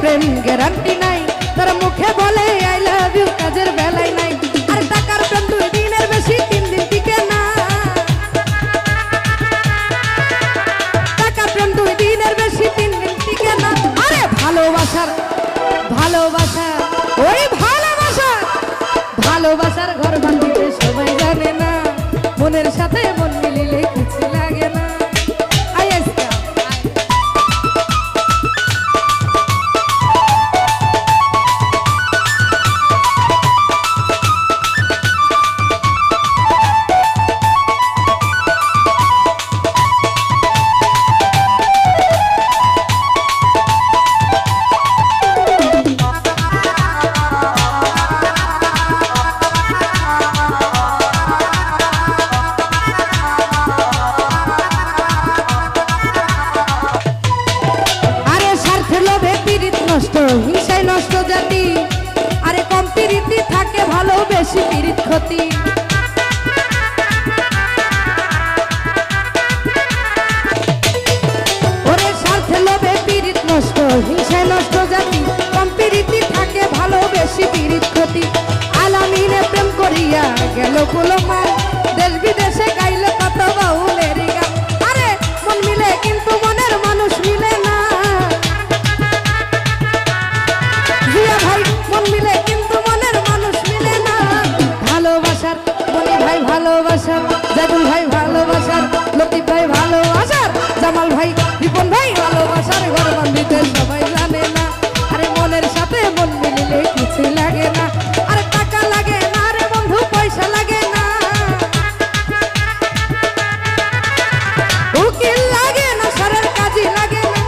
প্রেম guarantee নাই, তার মুখে বলে আই লাভ ইউ কাজের বেলায় নাই। আর টাকার প্রেম 2 দিনের বেশি 3 দিন টিকে না, টাকার প্রেম 2 দিনের বেশি 3 দিন টিকে না। আরে ভালোবাসার ওই ভালোবাসার ঘর বাঁধিতে সবাই জানে না, মনের সাথে মন মিলিলে কিছু লাগে না। নষ্ট হিংসায় নষ্ট জাতি, আরে কম প্রীতি থাকে ভালো বেশি প্রীত ক্ষতি। ওরে স্বার্থে লোভে প্রীত নষ্ট হিংসায় নষ্ট জাতি, কম প্রীতি থাকে ভালো বেশি প্রীত ক্ষতি। আলামিনে প্রেম করিয়া গেল কুলমান, দেশ বিদেশে গাইল কত বাউলের গান। আরে মন মিলে কিন্তু মনের মানুষ মিলে না, ভাই মন মিলে কিন্তু মনের মানুষ মিলে না। ভালোবাসার মনি ভাই ভালোবাসার, জাদুল ভাই ভালোবাসার, লতিফ ভাই ভালোবাসার, জামাল ভাই রিপন ভাই ভালোবাসার ঘর বাঁধিতে সবাই জানে না। আরে মনের সাথে মন মিলিলে কিছু লাগে না, আরে টাকা লাগে না রে বন্ধু পয়সা লাগে না, উকিল লাগে না সরের কাজই লাগে না।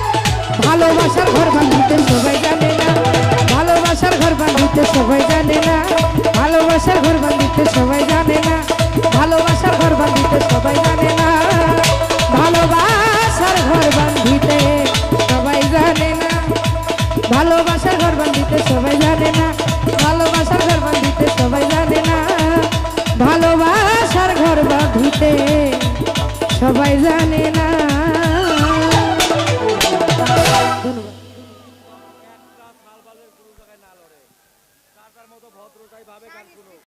ভালোবাসার ঘর বাঁধিতে সবাই জানে না, ভালোবাসার ঘর বাঁধিতে সবাই জানে না, ভালোবাসার ঘর বাঁধিতে সবাই জানে না, ভালোবাসার ঘর বাঁধিতে সবাই জানে না, ভালোবাসার ঘর বাঁধিতে সবাই জানে না, ভালোবাসার ঘর বাঁধিতে সবাই জানে না, ভালোবাসার ঘর বাঁধিতে সবাই জানে না, ভালোবাসার ঘর বাঁধিতে সবাই জানে না।